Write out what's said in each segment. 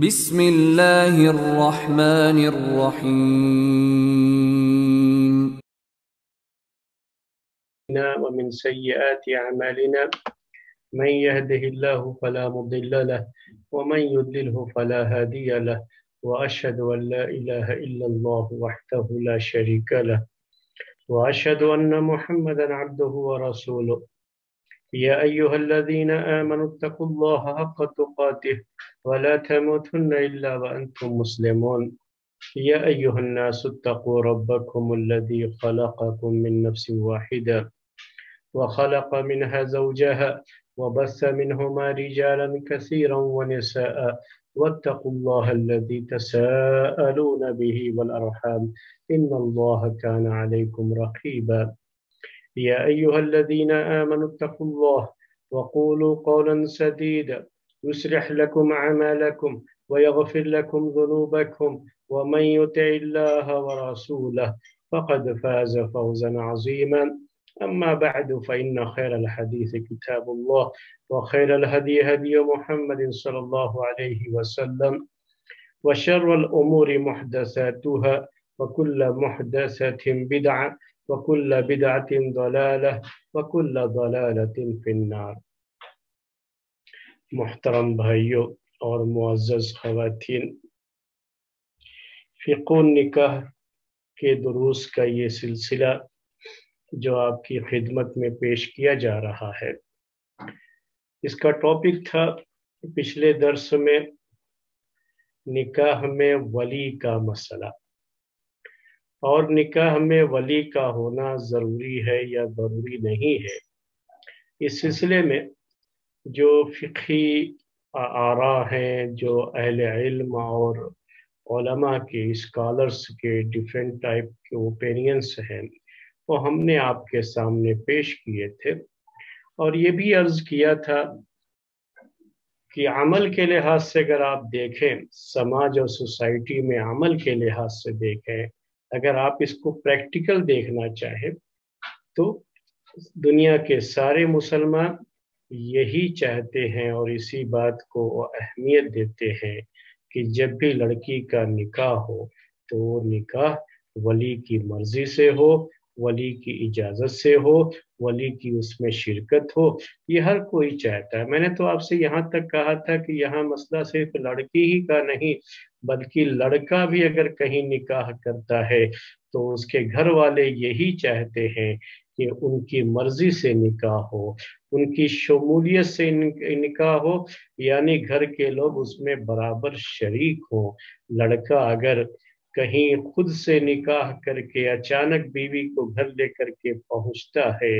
بسم اللہ الرحمن الرحیم ومن سيئات أعمالنا من يهده الله فلا مضل له ومن يضلله فلا هادي له وأشهد أن لا إله إلا الله وحده لا شريك له وأشهد أن محمدا عبده ورسوله يا أيها الذين آمنوا اتقوا الله حق تقاته ولا تموتن إلا وأنتم مسلمون يا أيها الناس اتقوا ربكم الذي خلقكم من نفس واحدة وخلق منها زوجها وبث منهما رجالا كثيرا ونساء واتقوا الله الذي تساءلون به والأرحام إن الله كان عليكم رقيبا يا أيها الذين آمنوا اتقوا الله وقولوا قولا سديدا يصلح لكم أعمالكم ويغفر لكم ذنوبكم ومن يطع الله ورسوله فقد فاز فوزا عظيما أما بعد فإن خير الحديث كتاب الله وخير الهدي هدي محمد صلى الله عليه وسلم وشر الأمور محدثاتها وكل محدثة بدعة وكل بدعة ضلالة وكل ضلالة في النار۔ محترم بھائیوں اور معزز خواتین، فقہ نکاح کے دروس کا یہ سلسلہ جو آپ کی خدمت میں پیش کیا جا رہا ہے، اس کا ٹاپک تھا پچھلے درس میں نکاح میں ولی کا مسئلہ، اور نکاح میں ولی کا ہونا ضروری ہے یا ضروری نہیں ہے۔ اس سلسلے میں جو فقہی آراء ہیں، جو اہل علم اور علماء کے اسکالرز کے ڈیفرنٹ ٹائپ کے اوپینینس ہیں، وہ ہم نے آپ کے سامنے پیش کیے تھے، اور یہ بھی عرض کیا تھا کہ عمل کے لحاظ سے اگر آپ دیکھیں، سماج اور سوسائٹی میں عمل کے لحاظ سے دیکھیں، اگر آپ اس کو پریکٹیکل دیکھنا چاہیں تو دنیا کے سارے مسلمان یہی چاہتے ہیں اور اسی بات کو اہمیت دیتے ہیں کہ جب بھی لڑکی کا نکاح ہو تو وہ نکاح ولی کی مرضی سے ہو، ولی کی اجازت سے ہو، ولی کی اس میں شرکت ہو۔ یہ ہر کوئی چاہتا ہے۔ میں نے تو آپ سے یہاں تک کہا تھا کہ یہاں مسئلہ صرف لڑکی ہی کا نہیں، بلکہ لڑکا بھی اگر کہیں نکاح کرتا ہے تو اس کے گھر والے یہی چاہتے ہیں کہ ان کی مرضی سے نکاح ہو، ان کی شمولیت سے نکاح ہو، یعنی گھر کے لوگ اس میں برابر شریک ہوں۔ لڑکا اگر کہیں خود سے نکاح کر کے اچانک بیوی کو گھر لے کر کے پہنچتا ہے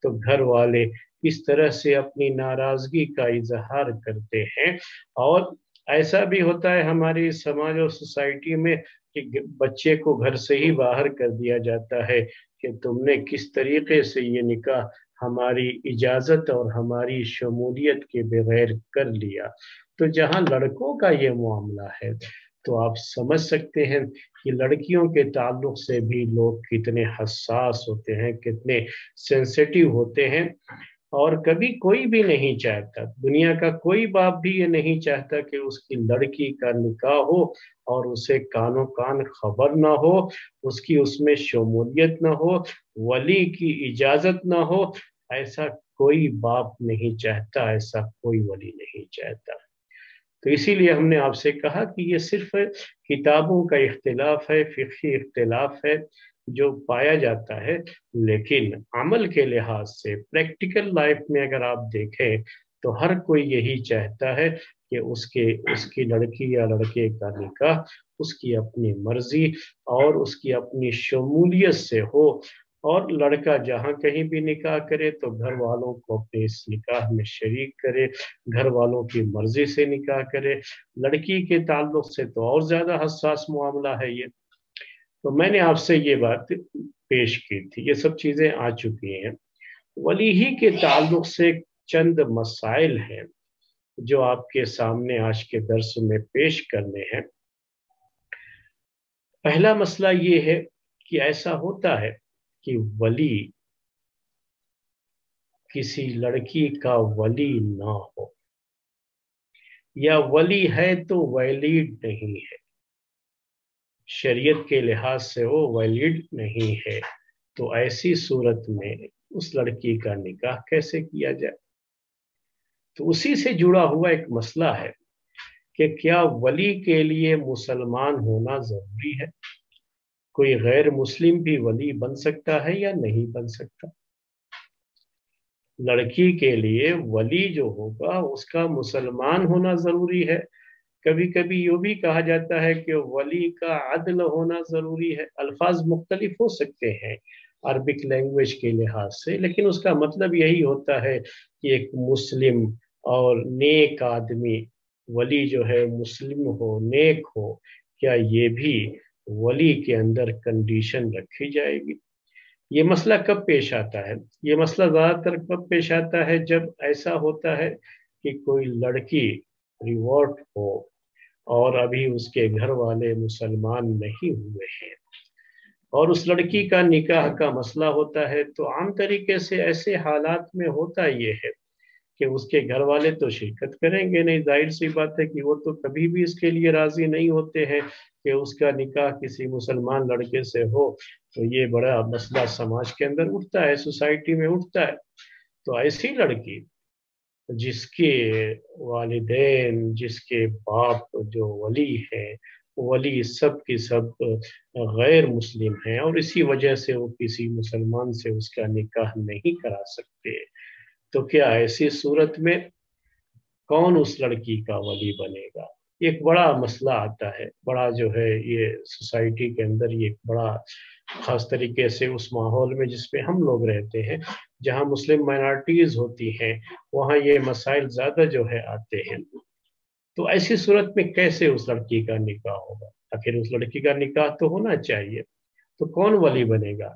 تو گھر والے اس طرح سے اپنی ناراضگی کا اظہار کرتے ہیں۔ اور ایسا بھی ہوتا ہے ہماری سماج اور سوسائٹی میں کہ بچے کو گھر سے ہی باہر کر دیا جاتا ہے کہ تم نے کس طریقے سے یہ نکاح ہماری اجازت اور ہماری شمولیت کے بغیر کر لیا۔ تو جہاں لڑکوں کا یہ معاملہ ہے تو آپ سمجھ سکتے ہیں کہ لڑکیوں کے تعلق سے بھی لوگ کتنے حساس ہوتے ہیں، کتنے سینسیٹیو ہوتے ہیں، اور کبھی کوئی بھی نہیں چاہتا، دنیا کا کوئی باپ بھی یہ نہیں چاہتا کہ اس کی لڑکی کا نکاح ہو اور اسے کانوں کان خبر نہ ہو، اس کی اس میں شمولیت نہ ہو، ولی کی اجازت نہ ہو۔ ایسا کوئی باپ نہیں چاہتا، ایسا کوئی ولی نہیں چاہتا۔ تو اسی لیے ہم نے آپ سے کہا کہ یہ صرف کتابوں کا اختلاف ہے، فقہی اختلاف ہے جو پایا جاتا ہے، لیکن عمل کے لحاظ سے پریکٹیکل لائف میں اگر آپ دیکھیں تو ہر کوئی یہی چاہتا ہے کہ اس کی لڑکی یا لڑکے کا نکاح اس کی اپنی مرضی اور اس کی اپنی شمولیت سے ہو، اور لڑکا جہاں کہیں بھی نکاح کرے تو گھر والوں کو اپنے اس نکاح میں شریک کرے، گھر والوں کی مرضی سے نکاح کرے۔ لڑکی کے تعلق سے تو اور زیادہ حساس معاملہ ہے یہ۔ تو میں نے آپ سے یہ بات پیش کی تھی، یہ سب چیزیں آ چکی ہیں۔ ولی ہی کے تعلق سے چند مسائل ہیں جو آپ کے سامنے آج کے درس میں پیش کرنے ہیں۔ پہلا مسئلہ یہ ہے کہ ایسا ہوتا ہے کہ ولی کسی لڑکی کا ولی نہ ہو، یا ولی ہے تو ویلڈ نہیں ہے، شریعت کے لحاظ سے وہ ویلڈ نہیں ہے، تو ایسی صورت میں اس لڑکی کا نکاح کیسے کیا جائے؟ تو اسی سے جڑا ہوا ایک مسئلہ ہے کہ کیا ولی کے لیے مسلمان ہونا ضروری ہے؟ کوئی غیر مسلم بھی ولی بن سکتا ہے یا نہیں بن سکتا؟ لڑکی کے لیے ولی جو ہوگا اس کا مسلمان ہونا ضروری ہے۔ کبھی کبھی یہ بھی کہا جاتا ہے کہ ولی کا عدل ہونا ضروری ہے۔ الفاظ مختلف ہو سکتے ہیں عربک لینگویج کے لحاظ سے، لیکن اس کا مطلب یہی ہوتا ہے کہ ایک مسلم اور نیک آدمی، ولی جو ہے مسلم ہو، نیک ہو، کیا یہ بھی ولی کے اندر کنڈیشن رکھی جائے گی؟ یہ مسئلہ کب پیش آتا ہے؟ یہ مسئلہ زیادہ تر کب پیش آتا ہے جب ایسا ہوتا ہے کہ کوئی لڑکی ریورٹ ہو اور ابھی اس کے گھر والے مسلمان نہیں ہوئے ہیں اور اس لڑکی کا نکاح کا مسئلہ ہوتا ہے، تو عام طریقے سے ایسے حالات میں ہوتا یہ ہے کہ اس کے گھر والے تو شرکت کریں گے نہیں، ظاہر سی بات ہے کہ وہ تو کبھی بھی اس کے لیے راضی نہیں ہوتے ہیں کہ اس کا نکاح کسی مسلمان لڑکے سے ہو، تو یہ بڑا مسئلہ سماج کے اندر اٹھتا ہے، سوسائٹی میں اٹھتا ہے۔ تو ایسی لڑکی جس کے والدین، جس کے باپ جو ولی ہیں، ولی سب کی سب غیر مسلم ہیں اور اسی وجہ سے وہ کسی مسلمان سے اس کا نکاح نہیں کرا سکتے، تو کیا ایسی صورت میں کون اس لڑکی کا ولی بنے گا؟ ایک بڑا مسئلہ آتا ہے، بڑا جو ہے یہ سوسائٹی کے اندر یہ بڑا خاص طریقے سے اس ماحول میں جس پہ ہم لوگ رہتے ہیں، جہاں مسلم مائنارٹیز ہوتی ہیں، وہاں یہ مسائل زیادہ جو ہے آتے ہیں۔ تو ایسی صورت میں کیسے اس لڑکی کا نکاح ہوگا؟ آخر اس لڑکی کا نکاح تو ہونا چاہیے، تو کون ولی بنے گا؟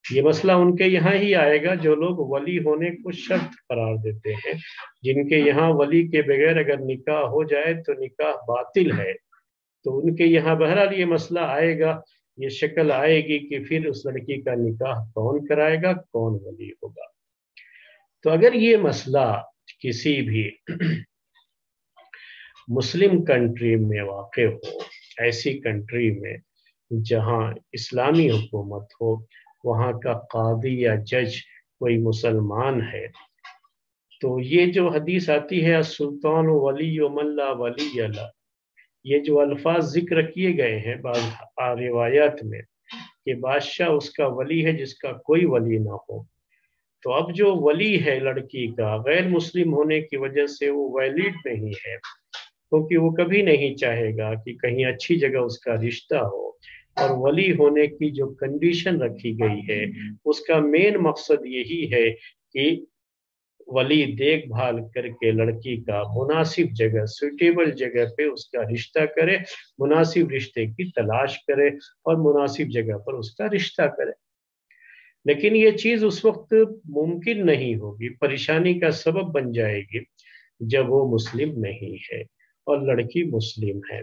یہ مسئلہ ان کے یہاں ہی آئے گا جو لوگ ولی ہونے کو شرط قرار دیتے ہیں، جن کے یہاں ولی کے بغیر اگر نکاح ہو جائے تو نکاح باطل ہے، تو ان کے یہاں بہرحال یہ مسئلہ آئے گا، یہ شکل آئے گی کہ پھر اس لڑکی کا نکاح کون کرائے گا، کون ولی ہوگا۔ تو اگر یہ مسئلہ کسی بھی مسلم کنٹری میں واقع ہو، ایسی کنٹری میں جہاں اسلامی حکومت ہو، وہاں کا قاضی یا جج کوئی مسلمان ہے، تو یہ جو حدیث آتی ہے السلطان ولی من لا ولی له، یہ جو الفاظ ذکر کیے گئے ہیں بعض روایات میں کہ بادشاہ اس کا ولی ہے جس کا کوئی ولی نہ ہو، تو اب جو ولی ہے لڑکی کا غیر مسلم ہونے کی وجہ سے وہ ویلڈ نہیں ہے، کیونکہ وہ کبھی نہیں چاہے گا کہ کہیں اچھی جگہ اس کا رشتہ ہو، اور ولی ہونے کی جو کنڈیشن رکھی گئی ہے اس کا مین مقصد یہی ہے کہ ولی دیکھ بھال کر کے لڑکی کا مناسب جگہ، سوٹیبل جگہ پہ اس کا رشتہ کرے، مناسب رشتے کی تلاش کرے اور مناسب جگہ پر اس کا رشتہ کرے۔ لیکن یہ چیز اس وقت ممکن نہیں ہوگی، پریشانی کا سبب بن جائے گی جب وہ مسلم نہیں ہے اور لڑکی مسلم ہے۔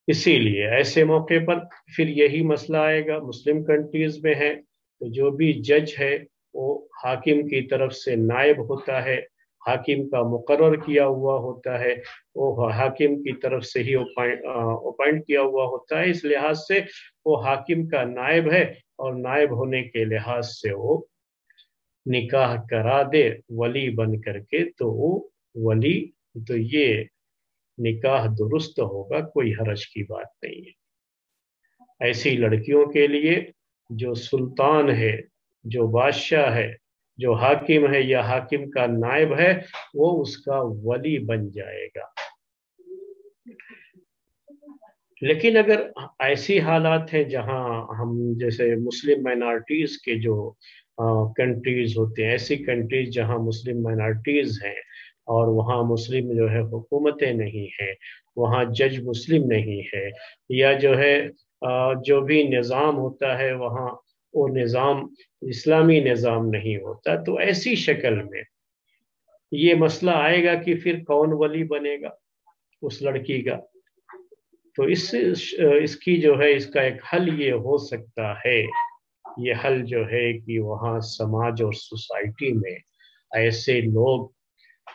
اسی لیے ایسے موقع پر پھر یہی مسئلہ آئے گا، مسلم کنٹریز میں ہے تو جو بھی جج ہے وہ حاکم کی طرف سے نائب ہوتا ہے، حاکم کا مقرر کیا ہوا ہوتا ہے، وہ حاکم کی طرف سے ہی اپائنٹ کیا ہوا ہوتا ہے، اس لحاظ سے وہ حاکم کا نائب ہے اور نائب ہونے کے لحاظ سے وہ نکاح کرا دے ولی بن کر کے، تو وہ ولی، تو یہ نکاح درست ہوگا، کوئی حرج کی بات نہیں ہے۔ ایسی لڑکیوں کے لیے جو سلطان ہے، جو بادشاہ ہے، جو حاکم ہے یا حاکم کا نائب ہے، وہ اس کا ولی بن جائے گا۔ لیکن اگر ایسی حالات ہیں جہاں ہم جیسے مسلم مائنارٹیز کے جو کنٹریز ہوتے ہیں، ایسی کنٹریز جہاں مسلم مائنارٹیز ہیں اور وہاں مسلم جو ہے حکومتیں نہیں ہیں، وہاں جج مسلم نہیں ہے، یا جو ہے جو بھی نظام ہوتا ہے وہاں وہ نظام اسلامی نظام نہیں ہوتا، تو ایسی شکل میں یہ مسئلہ آئے گا کہ پھر کون ولی بنے گا اس لڑکی کا۔ تو اس کی جو ہے اس کا ایک حل یہ ہو سکتا ہے، یہ حل جو ہے کہ وہاں سماج اور سوسائٹی میں ایسے لوگ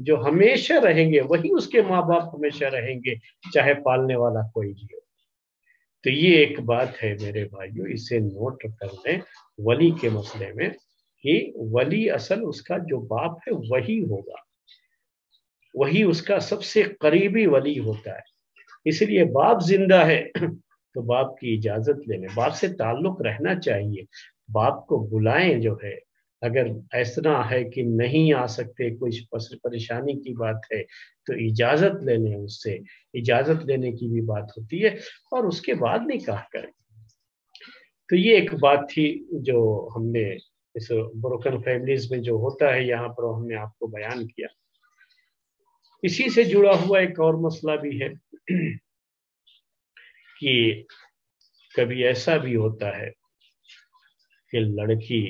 جو ہمیشہ رہیں گے وہی اس کے ماں باپ ہمیشہ رہیں گے، چاہے پالنے والا کوئی بھی ہو۔ تو یہ ایک بات ہے میرے بھائیوں، اسے نوٹ کر لیں ولی کے مسئلے میں، کہ ولی اصل اس کا جو باپ ہے وہی ہوگا، وہی اس کا سب سے قریبی ولی ہوتا ہے۔ اس لیے باپ زندہ ہے تو باپ کی اجازت لینے، باپ سے تعلق رہنا چاہیے، باپ کو بلائیں، جو ہے اگر ایسا ہے کہ نہیں آ سکتے، کوئی پریشانی کی بات ہے تو اجازت لینے، اس سے اجازت لینے کی بھی بات ہوتی ہے، اور اس کے بعد نکاح کریں۔ تو یہ ایک بات تھی جو ہم نے اس بروکن فیملیز میں جو ہوتا ہے یہاں پر ہم نے آپ کو بیان کیا۔ اسی سے جڑا ہوا ایک اور مسئلہ بھی ہے کہ کبھی ایسا بھی ہوتا ہے کہ لڑکی،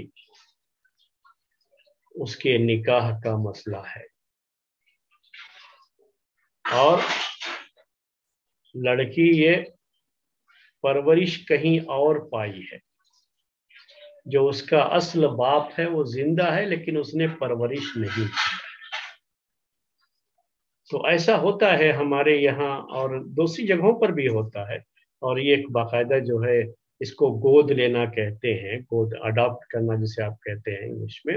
اس کے نکاح کا مسئلہ ہے اور لڑکی یہ پرورش کہیں اور پائی ہے، جو اس کا اصل باپ ہے وہ زندہ ہے لیکن اس نے پرورش نہیں کی۔ تو ایسا ہوتا ہے ہمارے یہاں اور دوسری جگہوں پر بھی ہوتا ہے، اور یہ ایک باقاعدہ جو ہے اس کو گود لینا کہتے ہیں، گود اڈاپٹ کرنا جسے آپ کہتے ہیں انگلش میں،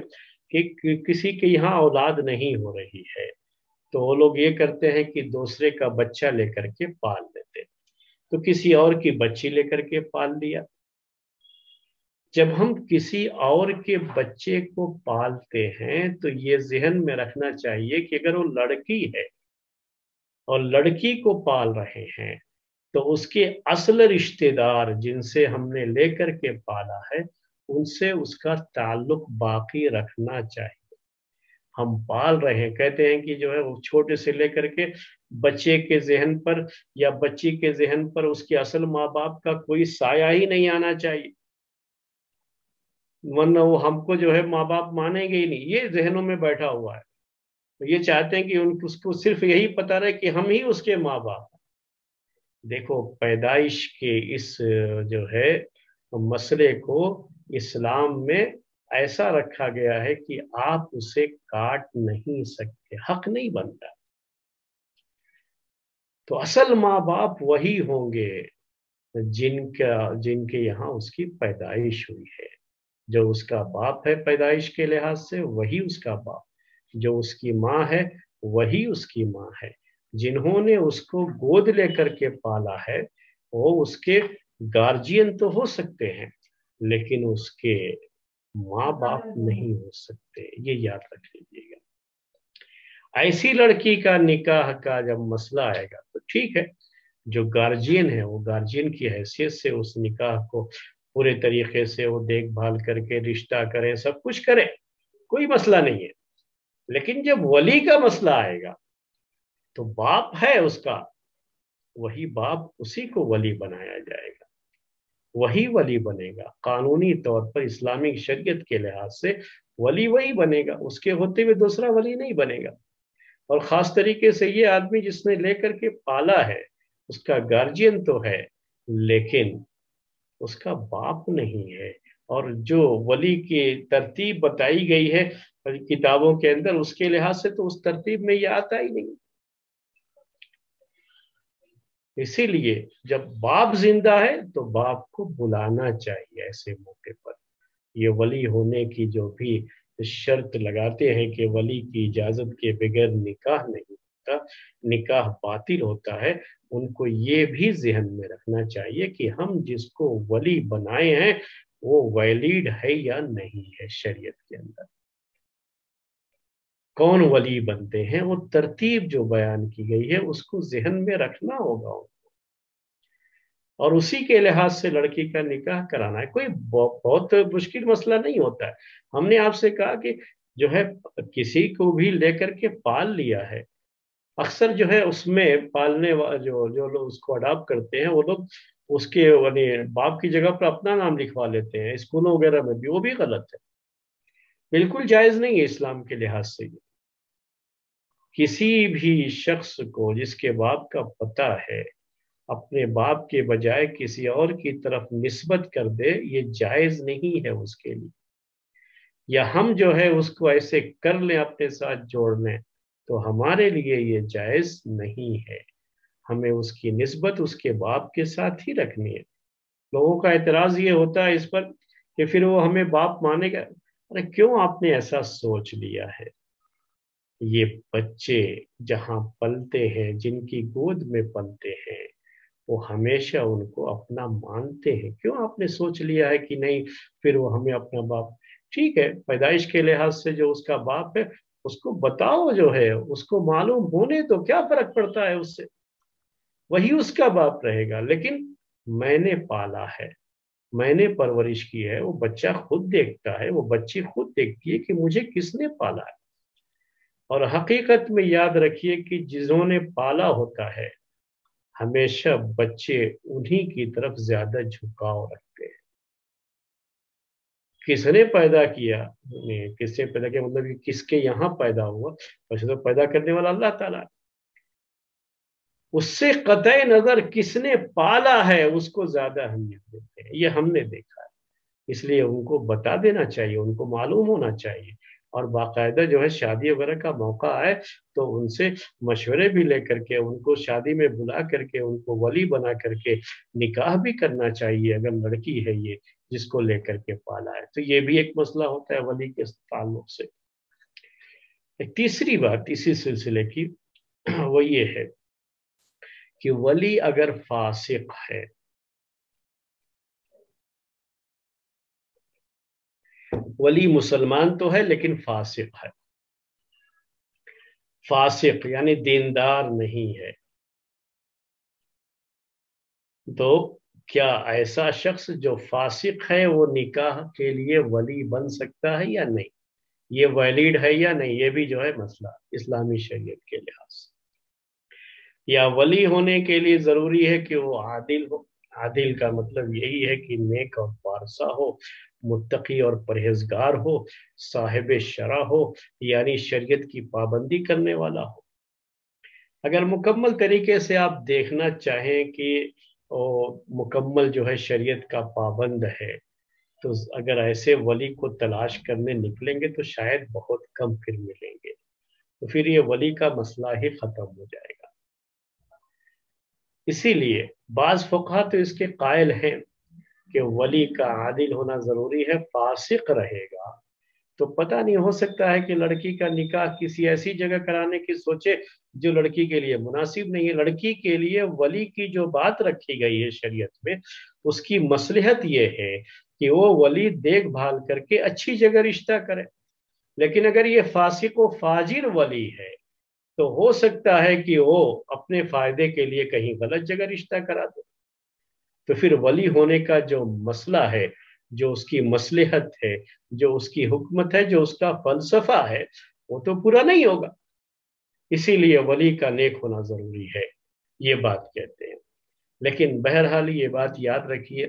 کہ کسی کے یہاں اولاد نہیں ہو رہی ہے تو وہ لوگ یہ کرتے ہیں کہ دوسرے کا بچہ لے کر کے پال لیتے، تو کسی اور کی بچی لے کر کے پال لیا۔ جب ہم کسی اور کے بچے کو پالتے ہیں تو یہ ذہن میں رکھنا چاہیے کہ اگر وہ لڑکی ہے اور لڑکی کو پال رہے ہیں تو اس کے اصل رشتہ دار جن سے ہم نے لے کر کے پالا ہے ان سے اس کا تعلق باقی رکھنا چاہیے۔ ہم پال رہے ہیں، کہتے ہیں کہ جو ہے وہ چھوٹے سے لے کر کے بچے کے ذہن پر یا بچی کے ذہن پر اس کے اصل ماں باپ کا کوئی سایہ ہی نہیں آنا چاہیے، ورنہ وہ ہم کو جو ہے ماں باپ مانیں گے ہی نہیں، یہ ذہنوں میں بیٹھا ہوا ہے۔ یہ چاہتے ہیں کہ اس کو صرف یہی پتا رہے کہ ہم ہی اس کے ماں باپ ہیں۔ دیکھو پیدائش کے اس جو ہے مسئلے کو اسلام میں ایسا رکھا گیا ہے کہ آپ اسے کاٹ نہیں سکتے، حق نہیں بنتا۔ تو اصل ماں باپ وہی ہوں گے جن کے یہاں اس کی پیدائش ہوئی ہے، جو اس کا باپ ہے پیدائش کے لحاظ سے وہی اس کا باپ، جو اس کی ماں ہے وہی اس کی ماں ہے، جنہوں نے اس کو گود لے کر کے پالا ہے وہ اس کے گارجین تو ہو سکتے ہیں لیکن اس کے ماں باپ نہیں ہو سکتے، یہ یاد رکھ لیجیے گا۔ ایسی لڑکی کا نکاح کا جب مسئلہ آئے گا تو ٹھیک ہے، جو گارجین ہے وہ گارجین کی حیثیت سے اس نکاح کو پورے طریقے سے وہ دیکھ بھال کر کے رشتہ کریں، سب کچھ کریں، کوئی مسئلہ نہیں ہے۔ لیکن جب ولی کا مسئلہ آئے گا تو باپ ہے اس کا، وہی باپ اسی کو ولی بنایا جائے گا، وہی ولی بنے گا قانونی طور پر، اسلامک شریعت کے لحاظ سے ولی وہی بنے گا، اس کے ہوتے ہوئے دوسرا ولی نہیں بنے گا۔ اور خاص طریقے سے یہ آدمی جس نے لے کر کے پالا ہے اس کا گارجین تو ہے لیکن اس کا باپ نہیں ہے، اور جو ولی کی ترتیب بتائی گئی ہے کتابوں کے اندر اس کے لحاظ سے تو اس ترتیب میں یہ آتا ہی نہیں۔ اسی لیے جب باپ زندہ ہے تو باپ کو بلانا چاہیے ایسے موقع پر۔ یہ ولی ہونے کی جو بھی شرط لگاتے ہیں کہ ولی کی اجازت کے بغیر نکاح نہیں ہوتا، نکاح باطل ہوتا ہے، ان کو یہ بھی ذہن میں رکھنا چاہیے کہ ہم جس کو ولی بنائے ہیں وہ ویلڈ ہے یا نہیں ہے شریعت کے اندر۔ کون ولی بنتے ہیں وہ ترتیب جو بیان کی گئی ہے اس کو ذہن میں رکھنا ہوگا، اور اسی کے لحاظ سے لڑکی کا نکاح کرانا ہے۔ کوئی بہت مشکل مسئلہ نہیں ہوتا ہے۔ ہم نے آپ سے کہا کہ جو ہے کسی کو بھی لے کر کے پال لیا ہے، اکثر جو ہے اس میں پالنے جو لوگ اس کو اڈاپٹ کرتے ہیں وہ لوگ اس کے یعنی باپ کی جگہ پر اپنا نام لکھوا لیتے ہیں اسکولوں وغیرہ میں بھی، وہ بھی غلط ہے، بالکل جائز نہیں ہے اسلام کے لحاظ سے۔ کسی بھی شخص کو جس کے باپ کا پتہ ہے اپنے باپ کے بجائے کسی اور کی طرف نسبت کر دے، یہ جائز نہیں ہے اس کے لیے، یا ہم جو ہے اس کو ایسے کر لیں اپنے ساتھ جوڑ لیں تو ہمارے لیے یہ جائز نہیں ہے، ہمیں اس کی نسبت اس کے باپ کے ساتھ ہی رکھنی ہے۔ لوگوں کا اعتراض یہ ہوتا ہے اس پر کہ پھر وہ ہمیں باپ مانے گا۔ ارے کیوں آپ نے ایسا سوچ لیا ہے؟ یہ بچے جہاں پلتے ہیں، جن کی گود میں پلتے ہیں، وہ ہمیشہ ان کو اپنا مانتے ہیں۔ کیوں آپ نے سوچ لیا ہے کہ نہیں پھر وہ ہمیں اپنا باپ؟ ٹھیک ہے، پیدائش کے لحاظ سے جو اس کا باپ ہے اس کو بتاؤ، جو ہے اس کو معلوم ہونے تو کیا فرق پڑتا ہے اس سے، وہی اس کا باپ رہے گا۔ لیکن میں نے پالا ہے، میں نے پرورش کی ہے، وہ بچہ خود دیکھتا ہے، وہ بچی خود دیکھتی ہے کہ مجھے کس نے پالا ہے۔ اور حقیقت میں یاد رکھیے کہ جنہوں نے پالا ہوتا ہے ہمیشہ بچے انہی کی طرف زیادہ جھکاؤ رکھتے ہیں۔ کس نے پیدا کیا، کس نے پیدا کیا مطلب کہ کس کے یہاں پیدا ہوا، ویسے تو پیدا کرنے والا اللہ تعالیٰ ہے۔ اس سے قطع نظر کس نے پالا ہے اس کو زیادہ اہمیت دیتے ہیں، یہ ہم نے دیکھا ہے۔ اس لیے ان کو بتا دینا چاہیے، ان کو معلوم ہونا چاہیے، اور باقاعدہ جو ہے شادی وغیرہ کا موقع آئے تو ان سے مشورے بھی لے کر کے ان کو شادی میں بلا کر کے ان کو ولی بنا کر کے نکاح بھی کرنا چاہیے، اگر لڑکی ہے یہ جس کو لے کر کے پالا ہے تو۔ یہ بھی ایک مسئلہ ہوتا ہے ولی کے تعلق سے۔ ایک تیسری بات اسی سلسلے کی وہ یہ ہے کہ ولی اگر فاسق ہے، ولی مسلمان تو ہے لیکن فاسق ہے، فاسق یعنی دیندار نہیں ہے، تو کیا ایسا شخص جو فاسق ہے وہ نکاح کے لیے ولی بن سکتا ہے یا نہیں؟ یہ ویلڈ ہے یا نہیں، یہ بھی جو ہے مسئلہ اسلامی شریعت کے لحاظ سے۔ یا ولی ہونے کے لیے ضروری ہے کہ وہ عادل ہو؟ عادل کا مطلب یہی ہے کہ نیک اور پارسا ہو، متقی اور پرہیزگار ہو، صاحب شرع ہو، یعنی شریعت کی پابندی کرنے والا ہو۔ اگر مکمل طریقے سے آپ دیکھنا چاہیں کہ مکمل جو ہے شریعت کا پابند ہے، تو اگر ایسے ولی کو تلاش کرنے نکلیں گے تو شاید بہت کم پھر ملیں گے، تو پھر یہ ولی کا مسئلہ ہی ختم ہو جائے گا۔ اسی لیے بعض فقہا تو اس کے قائل ہیں کہ ولی کا عادل ہونا ضروری ہے، فاسق رہے گا تو پتہ نہیں، ہو سکتا ہے کہ لڑکی کا نکاح کسی ایسی جگہ کرانے کی سوچے جو لڑکی کے لیے مناسب نہیں ہے۔ لڑکی کے لیے ولی کی جو بات رکھی گئی ہے شریعت میں، اس کی مصلحت یہ ہے کہ وہ ولی دیکھ بھال کر کے اچھی جگہ رشتہ کرے۔ لیکن اگر یہ فاسق و فاجر ولی ہے تو ہو سکتا ہے کہ وہ اپنے فائدے کے لیے کہیں غلط جگہ رشتہ کرا دے، تو پھر ولی ہونے کا جو مسئلہ ہے، جو اس کی مصلحت ہے، جو اس کی حکمت ہے، جو اس کا فلسفہ ہے، وہ تو پورا نہیں ہوگا۔ اسی لیے ولی کا نیک ہونا ضروری ہے، یہ بات کہتے ہیں۔ لیکن بہرحال یہ بات یاد رکھیے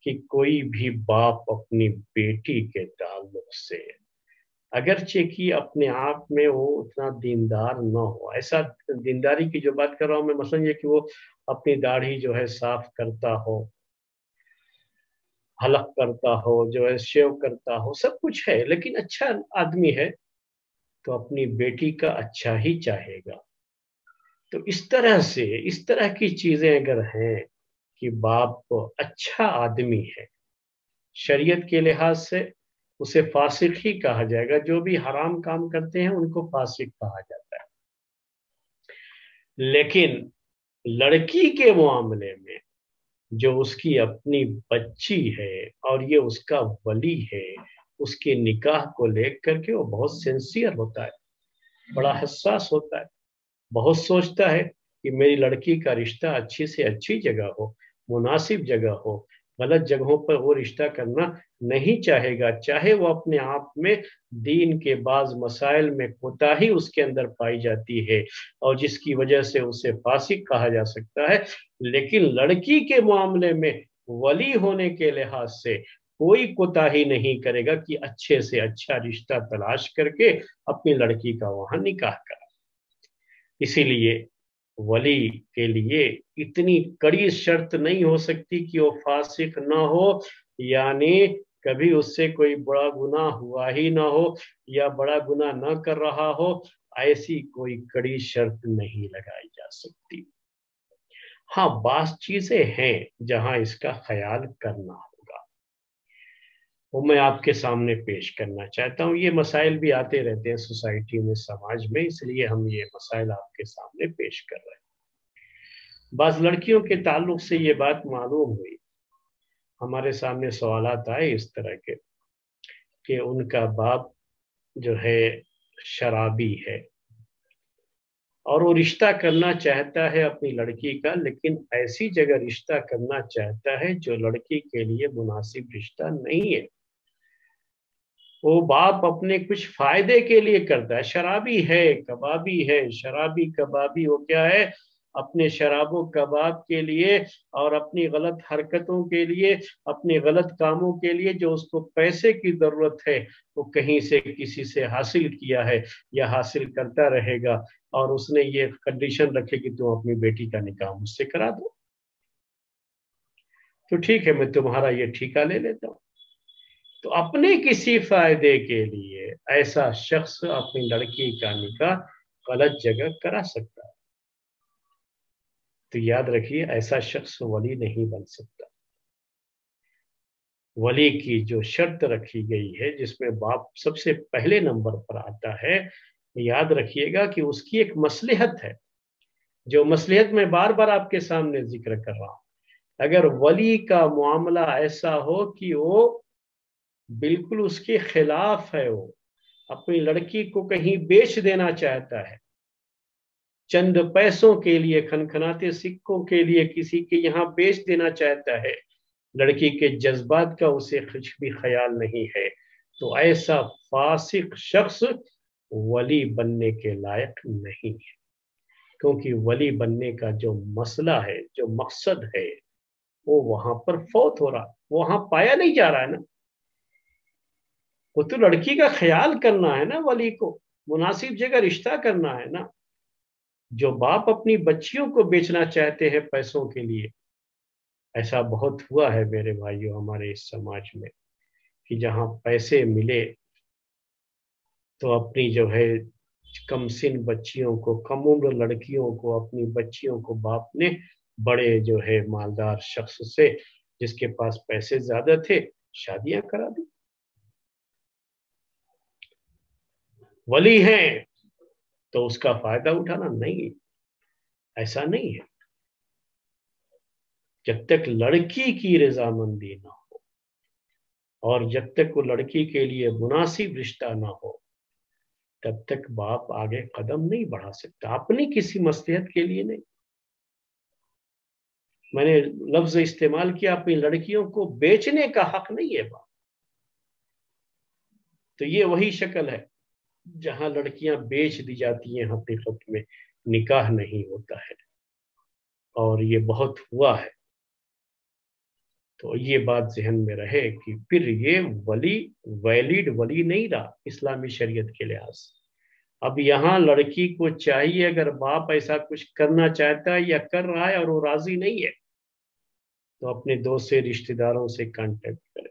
کہ کوئی بھی باپ اپنی بیٹی کے تعلق سے اگرچہ کہ اپنے آپ میں وہ اتنا دیندار نہ ہو، ایسا دینداری کی جو بات کر رہا ہوں میں مثلا یہ کہ وہ اپنی داڑھی جو ہے صاف کرتا ہو، حلق کرتا ہو، جو ہے شیو کرتا ہو، سب کچھ ہے لیکن اچھا آدمی ہے، تو اپنی بیٹی کا اچھا ہی چاہے گا۔ تو اس طرح سے اس طرح کی چیزیں اگر ہیں کہ باپ کو اچھا آدمی ہے، شریعت کے لحاظ سے اسے فاسق ہی کہا جائے گا، جو بھی حرام کام کرتے ہیں ان کو فاسق کہا جاتا ہے۔ لیکن لڑکی کے معاملے میں جو اس کی اپنی بچی ہے اور یہ اس کا ولی ہے، اس کے نکاح کو لے کر کے وہ بہت سینسیئر ہوتا ہے، بڑا حساس ہوتا ہے، بہت سوچتا ہے کہ میری لڑکی کا رشتہ اچھی سے اچھی جگہ ہو، مناسب جگہ ہو، غلط جگہوں پر وہ رشتہ کرنا نہیں چاہے گا، چاہے وہ اپنے آپ میں دین کے بعض مسائل میں کوتاہی اس کے اندر پائی جاتی ہے اور جس کی وجہ سے اسے فاسق کہا جا سکتا ہے، لیکن لڑکی کے معاملے میں ولی ہونے کے لحاظ سے کوئی کوتاہی نہیں کرے گا کہ اچھے سے اچھا رشتہ تلاش کر کے اپنی لڑکی کا وہاں نکاح کرے۔ اسی لیے ولی کے لیے اتنی کڑی شرط نہیں ہو سکتی کہ وہ فاسق نہ ہو، یعنی کبھی اس سے کوئی بڑا گناہ ہوا ہی نہ ہو یا بڑا گناہ نہ کر رہا ہو ایسی کوئی کڑی شرط نہیں لگائی جا سکتی۔ ہاں بعض چیزیں ہیں جہاں اس کا خیال کرنا ہوگا، وہ میں آپ کے سامنے پیش کرنا چاہتا ہوں۔ یہ مسائل بھی آتے رہتے ہیں سوسائٹی میں، سماج میں، اس لیے ہم یہ مسائل آپ کے سامنے پیش کر رہے ہیں۔ بعض لڑکیوں کے تعلق سے یہ بات معلوم ہوئی، ہمارے سامنے سوالات آئے اس طرح کے کہ ان کا باپ جو ہے شرابی ہے اور وہ رشتہ کرنا چاہتا ہے اپنی لڑکی کا، لیکن ایسی جگہ رشتہ کرنا چاہتا ہے جو لڑکی کے لیے مناسب رشتہ نہیں ہے۔ وہ باپ اپنے کچھ فائدے کے لیے کرتا ہے، شرابی ہے، کبابی ہے، شرابی کبابی، وہ کیا ہے؟ اپنے شراب و کباب کے لیے اور اپنی غلط حرکتوں کے لیے، اپنے غلط کاموں کے لیے جو اس کو پیسے کی ضرورت ہے وہ کہیں سے کسی سے حاصل کیا ہے یا حاصل کرتا رہے گا، اور اس نے یہ کنڈیشن رکھے کہ تم اپنی بیٹی کا نکاح مجھ سے کرا دو، تو ٹھیک ہے میں تمہارا یہ ٹھیکہ لے لیتا ہوں۔ تو اپنے کسی فائدے کے لیے ایسا شخص اپنی لڑکی کا نکاح غلط جگہ کرا سکتا ہے، تو یاد رکھیے ایسا شخص ولی نہیں بن سکتا۔ ولی کی جو شرط رکھی گئی ہے جس میں باپ سب سے پہلے نمبر پر آتا ہے، یاد رکھیے گا کہ اس کی ایک مصلحت ہے، جو مصلحت میں بار بار آپ کے سامنے ذکر کر رہا ہوں۔ اگر ولی کا معاملہ ایسا ہو کہ وہ بالکل اس کے خلاف ہے، وہ اپنی لڑکی کو کہیں بیچ دینا چاہتا ہے، چند پیسوں کے لیے، کھنکھناتے سکوں کے لیے کسی کے یہاں بیچ دینا چاہتا ہے، لڑکی کے جذبات کا اسے کچھ بھی خیال نہیں ہے، تو ایسا فاسق شخص ولی بننے کے لائق نہیں ہے، کیونکہ ولی بننے کا جو مسئلہ ہے، جو مقصد ہے، وہ وہاں پر فوت ہو رہا، وہاں پایا نہیں جا رہا ہے نا۔ وہ تو لڑکی کا خیال کرنا ہے نا، ولی کو مناسب جگہ رشتہ کرنا ہے نا۔ جو باپ اپنی بچیوں کو بیچنا چاہتے ہیں پیسوں کے لیے، ایسا بہت ہوا ہے میرے بھائیوں ہمارے اس سماج میں، کہ جہاں پیسے ملے تو اپنی جو ہے کم سن بچیوں کو، کم عمر لڑکیوں کو، اپنی بچیوں کو باپ نے بڑے جو ہے مالدار شخص سے، جس کے پاس پیسے زیادہ تھے، شادیاں کرا دی۔ ولی ہیں تو اس کا فائدہ اٹھانا نہیں، ایسا نہیں ہے۔ جب تک لڑکی کی رضامندی نہ ہو اور جب تک وہ لڑکی کے لیے مناسب رشتہ نہ ہو، تب تک باپ آگے قدم نہیں بڑھا سکتا، اپنی کسی مصلحت کے لیے نہیں۔ میں نے لفظ استعمال کیا، اپنی لڑکیوں کو بیچنے کا حق نہیں ہے باپ۔ تو یہ وہی شکل ہے جہاں لڑکیاں بیچ دی جاتی ہیں، حقیقت میں نکاح نہیں ہوتا ہے، اور یہ بہت ہوا ہے۔ تو یہ بات ذہن میں رہے کہ پھر یہ ولی ویلڈ ولی نہیں رہا اسلامی شریعت کے لحاظ سے۔ اب یہاں لڑکی کو چاہیے، اگر باپ ایسا کچھ کرنا چاہتا ہے یا کر رہا ہے اور وہ راضی نہیں ہے، تو اپنے دوسرے رشتہ داروں سے کانٹیکٹ کرے،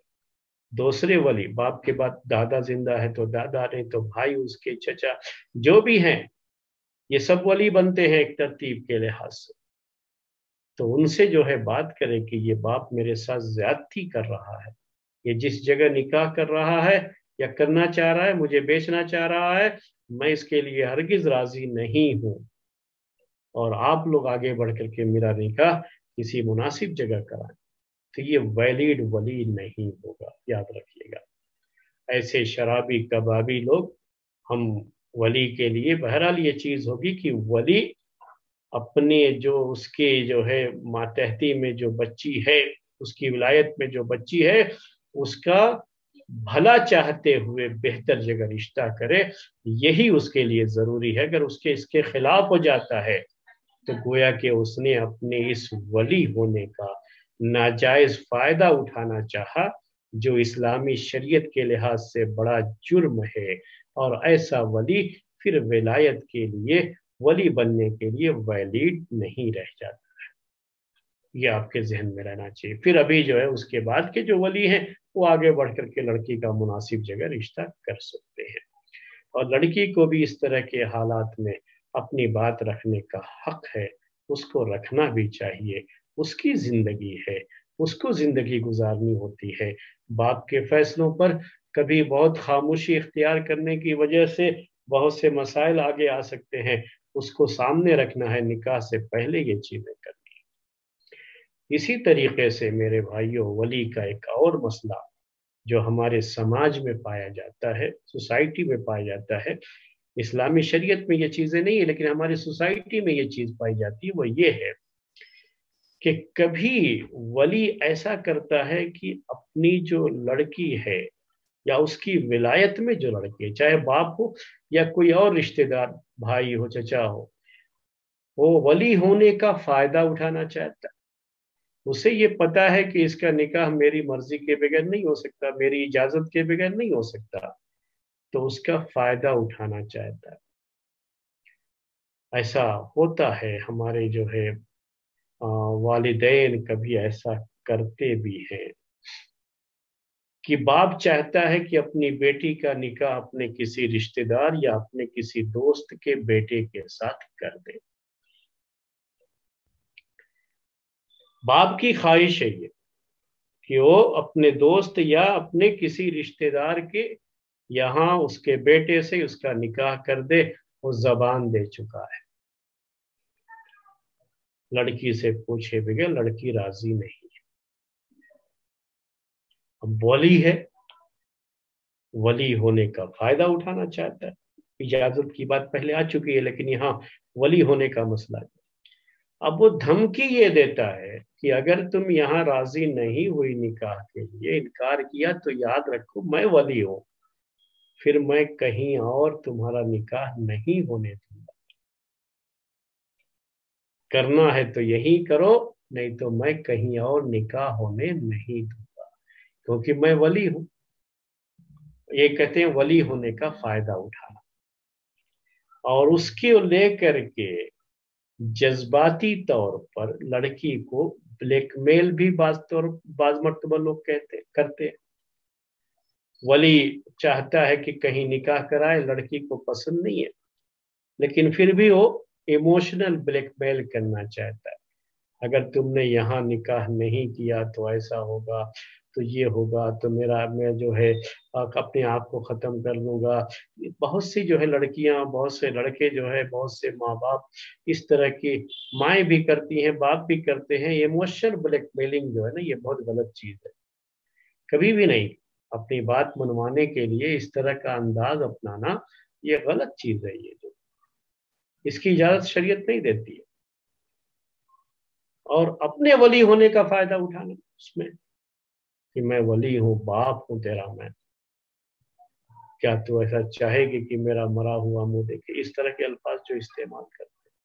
دوسرے ولی، باپ کے بعد دادا زندہ ہے تو دادا، نہیں تو بھائی اس کے، چچا، جو بھی ہیں، یہ سب ولی بنتے ہیں ایک ترتیب کے لحاظ سے۔ تو ان سے جو ہے بات کرے کہ یہ باپ میرے ساتھ زیادتی کر رہا ہے، یہ جس جگہ نکاح کر رہا ہے یا کرنا چاہ رہا ہے، مجھے بیچنا چاہ رہا ہے، میں اس کے لیے ہرگز راضی نہیں ہوں، اور آپ لوگ آگے بڑھ کر کے میرا نکاح کسی مناسب جگہ کرائیں، تو یہ ویلڈ ولی نہیں ہوگا، یاد رکھیے گا۔ ایسے شرابی کبابی لوگ، ہم ولی کے لیے بہرحال یہ چیز ہوگی کہ ولی اپنے جو اس کے جو ہے ماتحتی میں جو بچی ہے، اس کی ولایت میں جو بچی ہے، اس کا بھلا چاہتے ہوئے بہتر جگہ رشتہ کرے، یہی اس کے لیے ضروری ہے۔ اگر اس کے خلاف ہو جاتا ہے تو گویا کہ اس نے اپنے اس ولی ہونے کا ناجائز فائدہ اٹھانا چاہا، جو اسلامی شریعت کے لحاظ سے بڑا جرم ہے، اور ایسا ولی پھر ولایت کے لیے، ولی بننے کے لیے ویلڈ نہیں رہ جاتا ہے۔ یہ آپ کے ذہن میں رہنا چاہیے۔ پھر ابھی جو ہے اس کے بعد کے جو ولی ہیں وہ آگے بڑھ کر کے لڑکی کا مناسب جگہ رشتہ کر سکتے ہیں۔ اور لڑکی کو بھی اس طرح کے حالات میں اپنی بات رکھنے کا حق ہے، اس کو رکھنا بھی چاہیے، اس کی زندگی ہے، اس کو زندگی گزارنی ہوتی ہے۔ باپ کے فیصلوں پر کبھی بہت خاموشی اختیار کرنے کی وجہ سے بہت سے مسائل آگے آ سکتے ہیں، اس کو سامنے رکھنا ہے، نکاح سے پہلے یہ چیزیں کرنی ہے۔ اسی طریقے سے میرے بھائیوں، ولی کا ایک اور مسئلہ جو ہمارے سماج میں پایا جاتا ہے، سوسائٹی میں پایا جاتا ہے، اسلامی شریعت میں یہ چیزیں نہیں ہے لیکن ہماری سوسائٹی میں یہ چیز پائی جاتی ہے، وہ یہ ہے کہ کبھی ولی ایسا کرتا ہے کہ اپنی جو لڑکی ہے یا اس کی ولایت میں جو لڑکی ہے، چاہے باپ ہو یا کوئی اور رشتہ دار، بھائی ہو، چچا ہو، وہ ولی ہونے کا فائدہ اٹھانا چاہتا ہے۔ اسے یہ پتا ہے کہ اس کا نکاح میری مرضی کے بغیر نہیں ہو سکتا، میری اجازت کے بغیر نہیں ہو سکتا، تو اس کا فائدہ اٹھانا چاہتا ہے۔ ایسا ہوتا ہے، ہمارے جو ہے والدین کبھی ایسا کرتے بھی ہیں کہ باپ چاہتا ہے کہ اپنی بیٹی کا نکاح اپنے کسی رشتہ دار یا اپنے کسی دوست کے بیٹے کے ساتھ کر دے۔ باپ کی خواہش ہے یہ کہ وہ اپنے دوست یا اپنے کسی رشتہ دار کے یہاں اس کے بیٹے سے اس کا نکاح کر دے، وہ زبان دے چکا ہے، لڑکی سے پوچھے بغیر لڑکی راضی نہیں ہے۔ اب ولی ہے، ولی ہونے کا فائدہ اٹھانا چاہتا ہے، اجازت کی بات پہلے آ چکی ہے لیکن یہاں ولی ہونے کا مسئلہ ہے۔ اب وہ دھمکی یہ دیتا ہے کہ اگر تم یہاں راضی نہیں ہوئی نکاح کے لیے، انکار کیا، تو یاد رکھو میں ولی ہوں، پھر میں کہیں اور تمہارا نکاح نہیں ہونے دوں گا، کرنا ہے تو یہی کرو، نہیں تو میں کہیں اور نکاح ہونے نہیں دوں گا، کیونکہ میں ولی ہوں۔ یہ کہتے ہیں ولی ہونے کا فائدہ اٹھانا، اور اس کے لے کر کے جذباتی طور پر لڑکی کو بلیک میل بھی بعض مرتبہ لوگ کرتے ہیں۔ ولی چاہتا ہے کہ کہیں نکاح کرائے، لڑکی کو پسند نہیں ہے لیکن پھر بھی وہ ایموشنل بلیک میل کرنا چاہتا ہے، اگر تم نے یہاں نکاح نہیں کیا تو ایسا ہوگا، تو یہ ہوگا، تو میں جو ہے اپنے آپ کو ختم کر لوں گا۔ بہت سی جو ہے لڑکیاں، بہت سے لڑکے جو ہے، بہت سے ماں باپ اس طرح کی، مائیں بھی کرتی ہیں، باپ بھی کرتے ہیں۔ ایموشنل بلیک میلنگ جو ہے نا، یہ بہت غلط چیز ہے، کبھی بھی نہیں۔ اپنی بات منوانے کے لیے اس طرح کا انداز اپنانا یہ غلط چیز ہے، یہ جو اس کی اجازت شریعت نہیں دیتی ہے۔ اور اپنے ولی ہونے کا فائدہ اٹھانا اس میں کہ میں ولی ہوں، باپ ہوں تیرا، میں کیا تو ایسا چاہے گی کہ میرا مرا ہوا منہ دیکھے، اس طرح کے الفاظ جو استعمال کرتے ہیں۔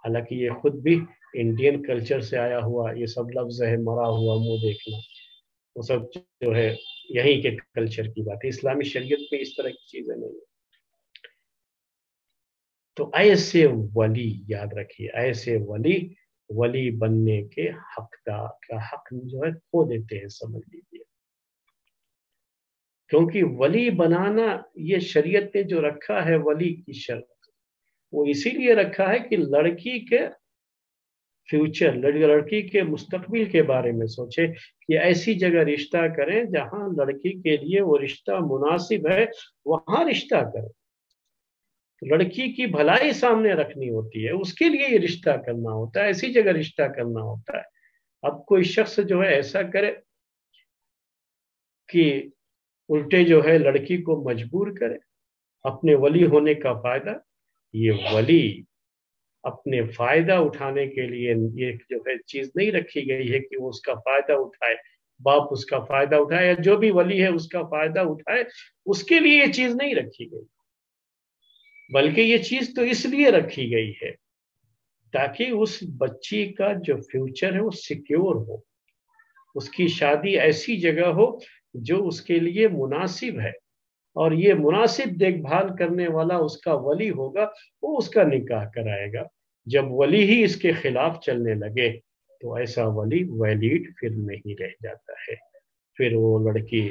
حالانکہ یہ خود بھی انڈین کلچر سے آیا ہوا یہ سب لفظ ہے، مرا ہوا منہ دیکھنا، وہ سب جو ہے یہیں کے کلچر کی بات ہے، اسلامی شریعت میں اس طرح کی چیزیں نہیں ہیں۔ تو ایسے ولی یاد رکھیے، ایسے ولی بننے کے حق جو ہے کھو دیتے ہیں، سمجھ لیجیے۔ کیونکہ ولی بنانا یہ شریعت نے جو رکھا ہے، ولی کی شرط وہ اسی لیے رکھا ہے کہ لڑکی کے فیوچر، لڑکی کے مستقبل کے بارے میں سوچے کہ ایسی جگہ رشتہ کریں جہاں لڑکی کے لیے وہ رشتہ مناسب ہے، وہاں رشتہ کریں۔ لڑکی کی بھلائی سامنے رکھنی ہوتی ہے، اس کے لیے یہ رشتہ کرنا ہوتا ہے، ایسی جگہ رشتہ کرنا ہوتا ہے۔ اب کوئی شخص جو ہے ایسا کرے کہ الٹے جو ہے لڑکی کو مجبور کرے اپنے ولی ہونے کا فائدہ، یہ ولی اپنے فائدہ اٹھانے کے لیے یہ جو ہے چیز نہیں رکھی گئی ہے کہ وہ اس کا فائدہ اٹھائے، باپ اس کا فائدہ اٹھائے یا جو بھی ولی ہے اس کا فائدہ اٹھائے، اس کے لیے یہ چیز نہیں رکھی گئی، بلکہ یہ چیز تو اس لیے رکھی گئی ہے تاکہ اس بچی کا جو فیوچر ہے وہ سیکیور ہو، اس کی شادی ایسی جگہ ہو جو اس کے لیے مناسب ہے، اور یہ مناسب دیکھ بھال کرنے والا اس کا ولی ہوگا، وہ اس کا نکاح کرائے گا۔ جب ولی ہی اس کے خلاف چلنے لگے تو ایسا ولی ویلڈ پھر نہیں رہ جاتا ہے، پھر وہ لڑکی